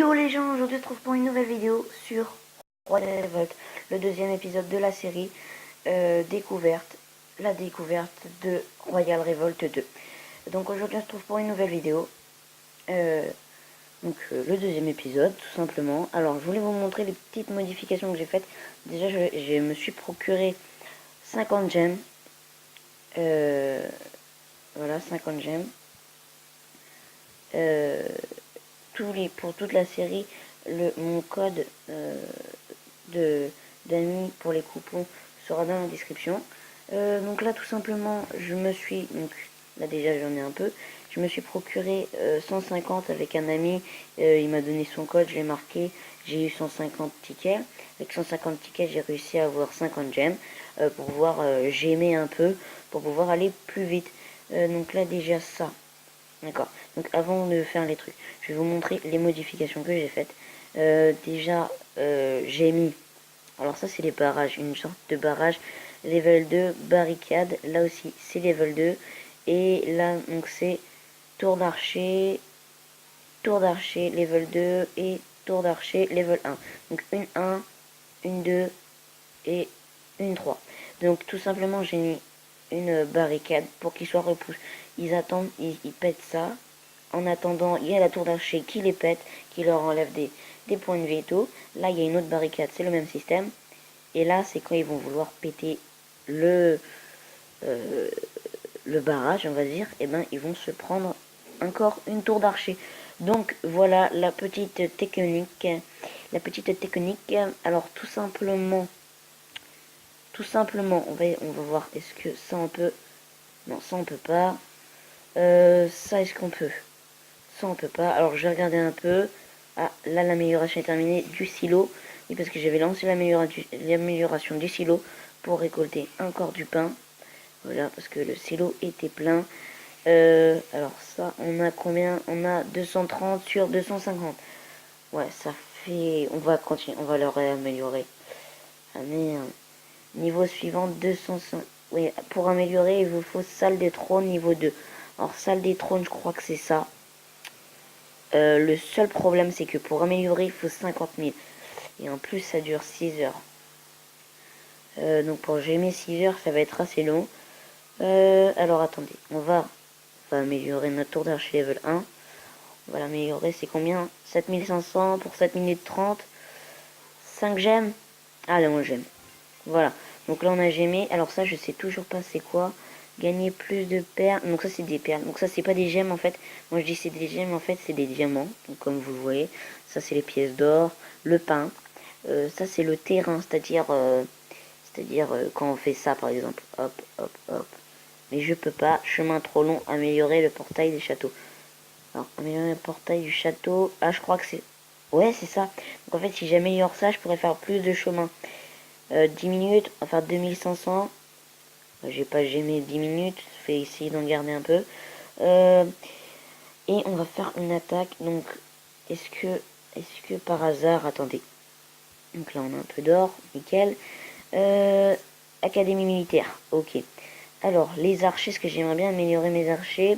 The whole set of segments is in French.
Yo les gens, aujourd'hui on se trouve pour une nouvelle vidéo sur Royal Revolt, le deuxième épisode de la série découverte, la découverte de Royal Revolt 2. Donc aujourd'hui on se trouve pour une nouvelle vidéo, le deuxième épisode tout simplement. Alors je voulais vous montrer les petites modifications que j'ai faites. Déjà je me suis procuré 50 gemmes, voilà 50 gemmes. Pour toute la série, mon code d'amis pour les coupons sera dans la description. Donc là tout simplement là déjà j'en ai un peu, je me suis procuré 150 avec un ami, il m'a donné son code, je l'ai marqué, j'ai eu 150 tickets. Avec 150 tickets j'ai réussi à avoir 50 gemmes pour pouvoir gemmer un peu, pour pouvoir aller plus vite. Donc là déjà ça. D'accord, donc avant de faire les trucs, je vais vous montrer les modifications que j'ai faites. Déjà, j'ai mis, alors ça c'est les barrages, une sorte de barrage level 2, barricade, là aussi c'est level 2. Et là, donc c'est tour d'archer level 2 et tour d'archer level 1. Donc une 1, une 2 et une 3. Donc tout simplement j'ai mis une barricade pour qu'ils soient repoussés. Ils attendent, ils pètent ça. En attendant, il y a la tour d'archer qui les pète, qui leur enlève des points de vie et tout. Là, il y a une autre barricade, c'est le même système. Et là, c'est quand ils vont vouloir péter le barrage, on va dire, et ben ils vont se prendre encore une tour d'archer. Donc voilà la petite technique. La petite technique. Alors tout simplement, on va voir, est-ce que ça on peut. Non, ça on peut pas. Ça est-ce qu'on peut. Ça on peut pas. Alors je vais regarder un peu. Ah, là l'amélioration est terminée du silo. Oui, parce que j'avais lancé l'amélioration du silo pour récolter encore du pain. Voilà, parce que le silo était plein. Alors ça, on a combien? On a 230 sur 250. Ouais, ça fait... On va continuer, on va le réaméliorer. Ah merde. Niveau suivant, 205. Oui, pour améliorer, il vous faut salle des trônes niveau 2. Alors, salle des trônes, je crois que c'est ça. Le seul problème, c'est que pour améliorer, il faut 50 000. Et en plus, ça dure 6 heures. Donc, pour gémer 6 heures, ça va être assez long. Alors, attendez. On va améliorer notre tour d'archer level 1. On va l'améliorer, c'est combien? 7500 pour 7 minutes 30. 5 gemmes. Ah, là, moi, j'aime. Voilà. Donc là, on a gemé. Alors ça, je sais toujours pas c'est quoi. Gagner plus de perles. Donc ça, c'est des perles. Donc ça, c'est pas des gemmes, en fait. Moi, je dis c'est des gemmes, en fait, c'est des diamants. Donc comme vous le voyez, ça, c'est les pièces d'or. Le pain. Ça, c'est le terrain. C'est-à-dire quand on fait ça, par exemple. Hop, hop, hop. Mais je peux pas. Chemin trop long. Améliorer le portail des châteaux. Alors, améliorer le portail du château. Ah, je crois que c'est... Ouais, c'est ça. Donc en fait, si j'améliore ça, je pourrais faire plus de chemin. 10 minutes, on va faire 2500. J'ai pas gémé 10 minutes, je vais essayer d'en garder un peu. Et on va faire une attaque. Donc, est-ce que par hasard, attendez. Donc là, on a un peu d'or, nickel. Académie militaire, ok. Alors, les archers, est-ce que j'aimerais bien améliorer mes archers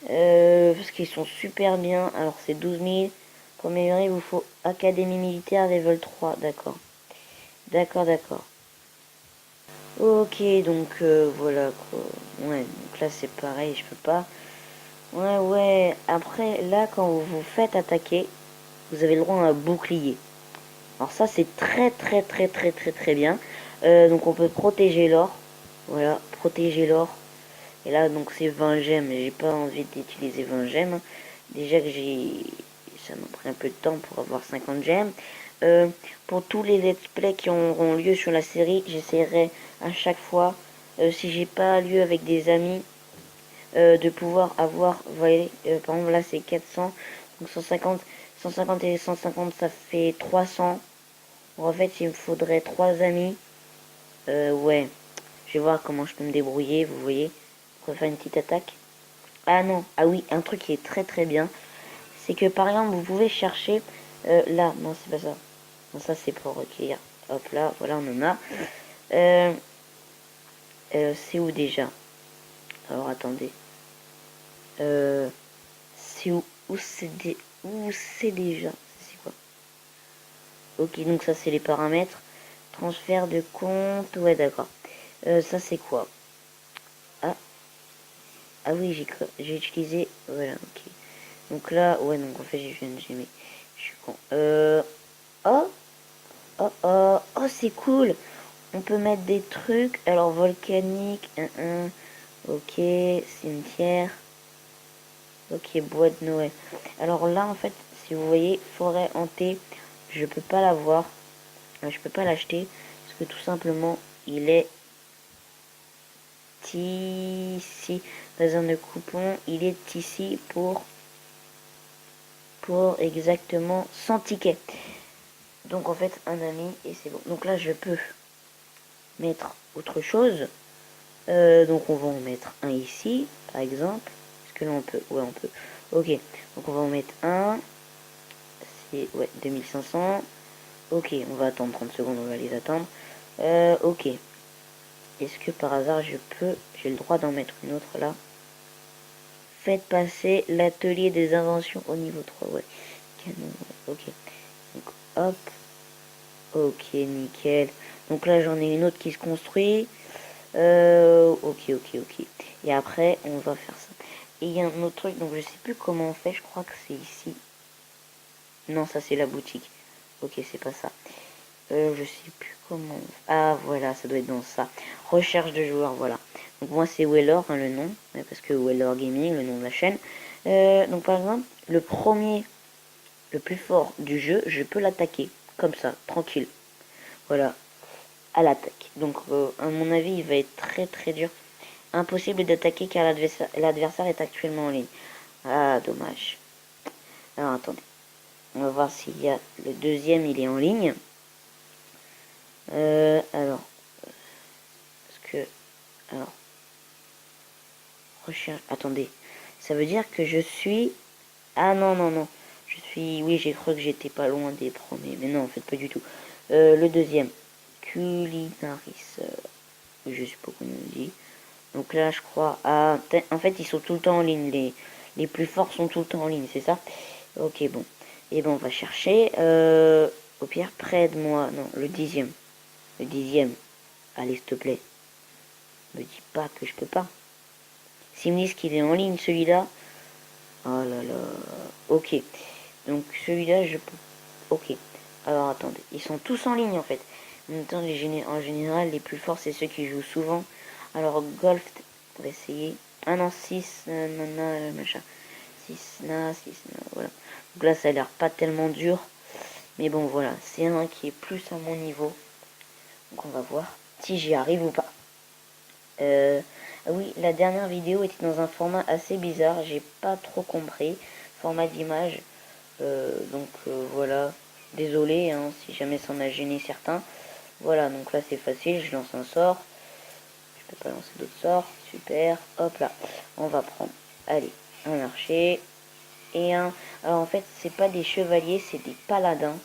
parce qu'ils sont super bien. Alors, c'est 12 000. Pour améliorer, il vous faut Académie militaire level 3, d'accord. D'accord, d'accord. Ok, donc voilà quoi. Ouais, donc là c'est pareil, je peux pas. Ouais. Après, là, quand vous vous faites attaquer, vous avez le droit à un bouclier. Alors ça, c'est très bien. Donc on peut protéger l'or. Voilà, protéger l'or. Et là, donc c'est 20 gemmes. J'ai pas envie d'utiliser 20 gemmes. Déjà que ça m'a pris un peu de temps pour avoir 50 gemmes. Pour tous les let's play qui auront lieu sur la série, j'essaierai à chaque fois, si j'ai pas lieu avec des amis, de pouvoir avoir, vous voyez, par exemple là c'est 400, donc 150 et 150 ça fait 300. Bon, en fait il me faudrait 3 amis. Ouais, je vais voir comment je peux me débrouiller, vous voyez, pour faire une petite attaque. Ah non, ah oui, un truc qui est très bien, c'est que par exemple vous pouvez chercher, là, non c'est pas ça. Non, ça c'est pour recueillir. Hop là, voilà, on en a. C'est où déjà? Alors attendez. C'est où c'est déjà? C'est Ok, donc ça c'est les paramètres. Transfert de compte, ouais d'accord. Ça c'est quoi? Ah, ah oui, j'ai utilisé, voilà, ok. Donc là, ouais, donc en fait j'ai mis, je suis con. Oh, oh, c'est cool. On peut mettre des trucs, alors volcanique, ok, cimetière, ok, bois de Noël. Alors là, en fait, si vous voyez, forêt hantée, je peux pas l'avoir, je peux pas l'acheter, parce que tout simplement, il est ici, réserve de coupon, il est ici pour exactement 100 tickets. Donc en fait, un ami, et c'est bon. Donc là, je peux mettre autre chose. Donc on va en mettre un ici, par exemple. Est-ce que là on peut? Ouais, on peut. Ok, donc on va en mettre un. C'est, ouais, 2500. Ok, on va attendre 30 secondes, on va les attendre. Ok. Est-ce que par hasard j'ai le droit d'en mettre une autre là? Faites passer l'atelier des inventions au niveau 3, ouais. Canon, ouais. Ok. Donc hop. Ok, nickel. Donc là j'en ai une autre qui se construit. Ok. Et après, on va faire ça. Et il y a un autre truc, donc je sais plus comment on fait, je crois que c'est ici. Non, ça c'est la boutique. Ok, c'est pas ça. Je sais plus comment... Ah, voilà, ça doit être dans ça. Recherche de joueurs, voilà. Donc moi c'est Weller, hein, le nom, parce que Weller Gaming, le nom de la chaîne. Donc par exemple, le premier, le plus fort du jeu, je peux l'attaquer. Comme ça, tranquille. Voilà, à l'attaque. Donc à mon avis, il va être très très dur. Impossible d'attaquer car l'adversaire est actuellement en ligne. Ah, dommage. Alors, attendez. On va voir s'il y a... Le deuxième, il est en ligne. Alors. Parce que... Alors. Recherche... Attendez. Ça veut dire que je suis... Ah, non. Je suis... Oui, j'ai cru que j'étais pas loin des premiers. Mais non, en fait, pas du tout. Le deuxième. Culinaris. Je sais pas comment on dit. Donc là, je crois... Ah, en fait, ils sont tout le temps en ligne. Les plus forts sont tout le temps en ligne, c'est ça? Ok, bon. Et bon, on va chercher. Au pire, près de moi. Non, le dixième. Le dixième. Allez, s'il te plaît. Me dis pas que je peux pas. S'ils me disent qu'il est en ligne, celui-là. Oh là là. Ok. Donc, celui-là, je peux... Ok. Alors, attendez. Ils sont tous en ligne, en fait. En même temps, en général, les plus forts, c'est ceux qui jouent souvent. Alors, golf, on va essayer. Ah non, 6, machin. 6, voilà. Donc là, ça a l'air pas tellement dur. Mais bon, voilà. C'est un qui est plus à mon niveau. Donc on va voir si j'y arrive ou pas. Oui, la dernière vidéo était dans un format assez bizarre. J'ai pas trop compris. Format d'image. Voilà. Désolé hein, si jamais ça en a gêné certains. Voilà, donc là c'est facile. Je lance un sort. Je peux pas lancer d'autres sorts. Super. Hop là. On va prendre. Allez, un archer. Et un... Alors en fait, c'est pas des chevaliers, c'est des paladins.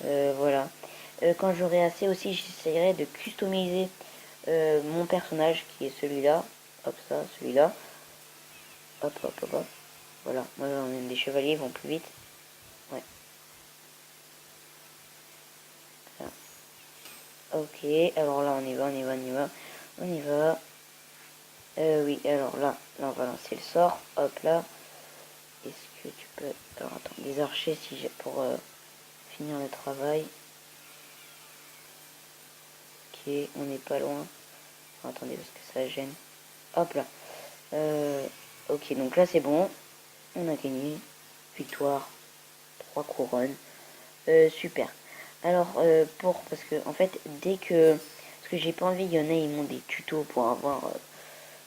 Voilà. Quand j'aurai assez aussi, j'essaierai de customiser mon personnage qui est celui-là. Hop, ça, celui-là. Hop. Voilà. Moi, on aime des chevaliers, ils vont plus vite. Ouais. Là. Ok. Alors là, on y va. Oui, alors là, on va lancer le sort. Hop là. Est-ce que tu peux... Alors attends, des archers si j'ai pour finir le travail. Ok, on n'est pas loin. Attendez, parce que ça gêne. Hop là. Ok, donc là c'est bon. On a gagné. Victoire. 3 couronnes. Super. Alors, parce que, en fait, parce que j'ai pas envie, il y en a, ils m'ont des tutos pour avoir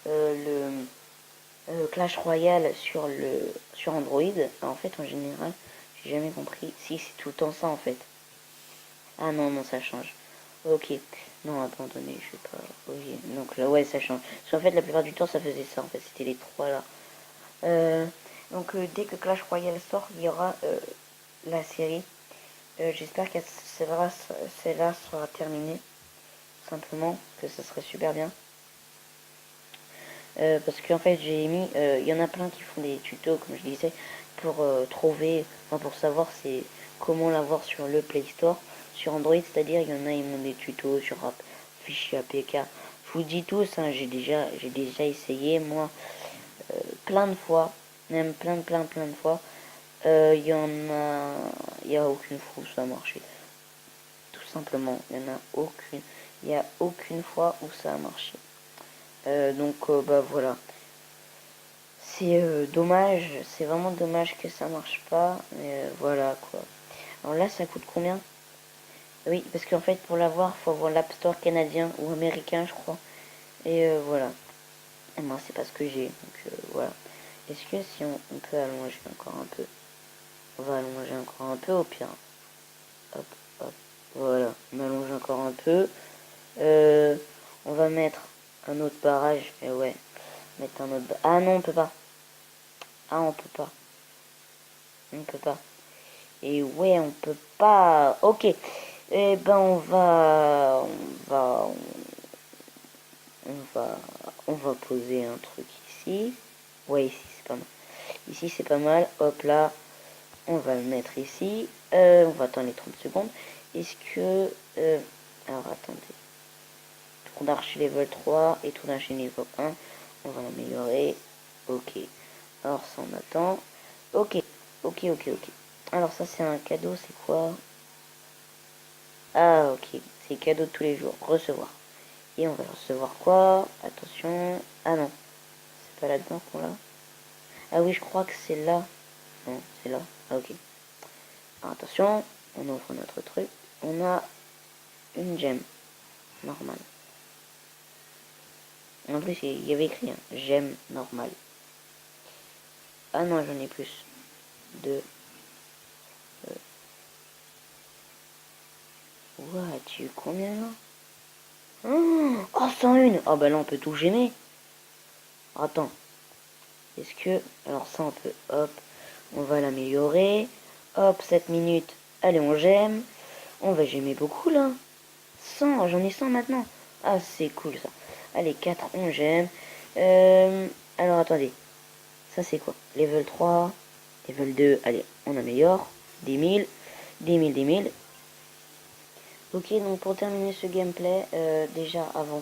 le Clash Royale sur Android. Alors, en fait, en général, j'ai jamais compris. Si, c'est tout le temps ça, en fait. Ah non, ça change. Ok. Non, abandonné, je sais pas. Ok. Donc là, ouais, ça change. Parce qu'en fait, la plupart du temps, ça faisait ça. En fait, c'était les trois là. Dès que Clash Royale sort, il y aura la série. J'espère que celle-là sera terminée. Simplement, que ça serait super bien. Parce qu'en fait, j'ai mis... Il y en a plein qui font des tutos, comme je disais, pour trouver... Enfin, pour savoir comment l'avoir sur le Play Store. Sur Android, c'est-à-dire, il y en a, ils m'ont des tutos sur fichier APK. Je vous dis tous, hein, j'ai déjà essayé, moi, plein de fois, même plein de fois. Il y en a, il y a aucune fois où ça a marché. Tout simplement, il y a aucune fois où ça a marché. Donc, bah voilà. C'est dommage, c'est vraiment dommage que ça marche pas, mais voilà quoi. Alors là, ça coûte combien? Oui, parce qu'en fait, pour l'avoir, il faut avoir l'App Store canadien ou américain, je crois. Et voilà. Et moi, c'est pas ce que j'ai, donc voilà. Est-ce que si on peut allonger encore un peu? On va allonger encore un peu au pire. Hop, hop, voilà. On allonge encore un peu. On va mettre un autre barrage. Et ouais, mettre un autre. Ah non, on peut pas. Ah, on peut pas. On peut pas. Et ouais, on peut pas. Ok. Eh ben, on va poser un truc ici. Ouais, ici c'est pas mal. Ici c'est pas mal. Hop là, on va le mettre ici. On va attendre les 30 secondes. Est-ce que alors attendez. Tour d'archi level 3 et tour d'archi niveau 1. On va l'améliorer. Ok. Alors ça on attend. Ok. Ok. Alors ça c'est un cadeau, c'est quoi? Ah ok. C'est cadeau de tous les jours. Recevoir. Et on va recevoir quoi? Attention. Ah non. C'est pas là-dedans qu'on l'a. Ah oui, je crois que c'est là. Non, c'est là. Ah ok. Alors, attention. On ouvre notre truc. On a une gemme. Normale. En plus, il y avait écrit gemme normale. Ah non, j'en ai plus. Deux. Ouah, tu as eu combien là? Oh, 101. Oh bah là, on peut tout gemmer. Attends. Est-ce que... Alors ça, on peut... Hop. On va l'améliorer. Hop, 7 minutes. Allez, on gemme. On va gemmer beaucoup là. 100, j'en ai 100 maintenant. Ah, c'est cool ça. Allez, 4, on gemme. Alors, attendez. Ça, c'est quoi? Level 3. Level 2. Allez, on améliore. 10 000. 10 000. Ok, donc pour terminer ce gameplay, déjà avant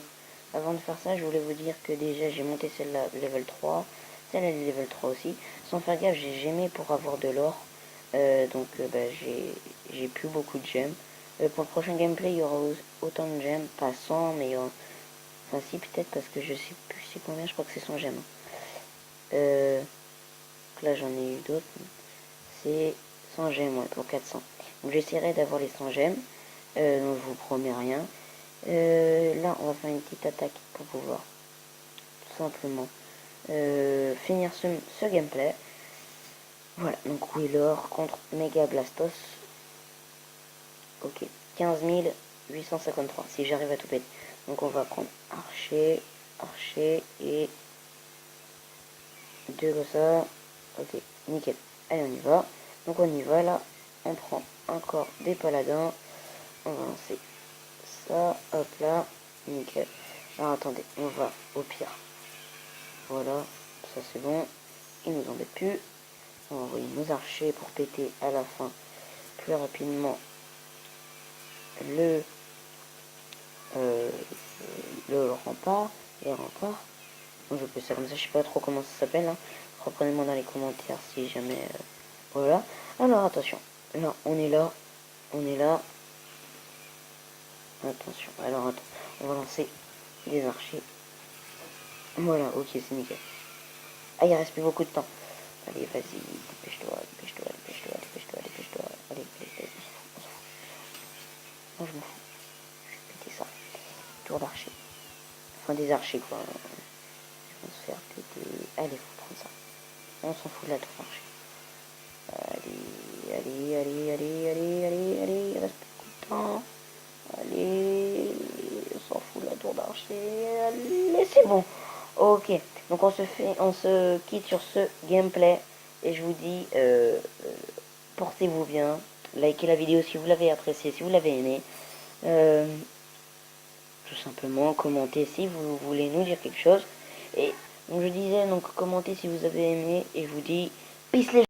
de faire ça, je voulais vous dire que déjà j'ai monté celle-là level 3, celle-là level 3 aussi. Sans faire gaffe, j'ai gemé pour avoir de l'or, donc bah, j'ai plus beaucoup de gemmes. Pour le prochain gameplay, il y aura autant de gemmes, pas 100, mais il y aura... Enfin si, peut-être parce que je sais plus c'est combien, je crois que c'est 100 gemmes. Là j'en ai eu d'autres, c'est 100 gemmes, ouais, pour 400. Donc j'essaierai d'avoir les 100 gemmes. Donc je vous promets rien. Là, on va faire une petite attaque pour pouvoir tout simplement finir ce gameplay. Voilà, donc Wheeler contre Mega Blastos. Ok, 15 853, si j'arrive à tout péter. Donc on va prendre archer et deux comme ça. Ok, nickel. Allez, on y va. Donc on y va, là. On prend encore des paladins. On va lancer ça, hop là, nickel. Alors attendez, on va au pire. Voilà, ça c'est bon. Il nous embête plus. On va envoyer nos archers pour péter à la fin plus rapidement le, euh, le rempart. Les remparts. Donc je peux ça comme ça, je sais pas trop comment ça s'appelle. Hein. Reprenez-moi dans les commentaires si jamais... voilà. Alors attention, là on est là. On est là. Attention, alors attends, on va lancer des archers. Voilà, ok, c'est nickel. Ah, il reste plus beaucoup de temps. Allez, vas-y, dépêche-toi. Allez, on s'en fout. Moi, je m'en fous. Je vais péter ça. Tour d'archer. Enfin, des archers, quoi. Ils vont se faire péter. Allez, faut prendre ça. On s'en fout de la tour d'archer. Allez. Il reste plus beaucoup de temps. Allez, on s'en fout de la tour d'archer. Allez, c'est bon. Ok, donc on se quitte sur ce gameplay et je vous dis portez-vous bien, likez la vidéo si vous l'avez appréciée, si vous l'avez aimé, tout simplement commentez si vous voulez nous dire quelque chose et donc je disais donc commentez si vous avez aimé et je vous dis peace les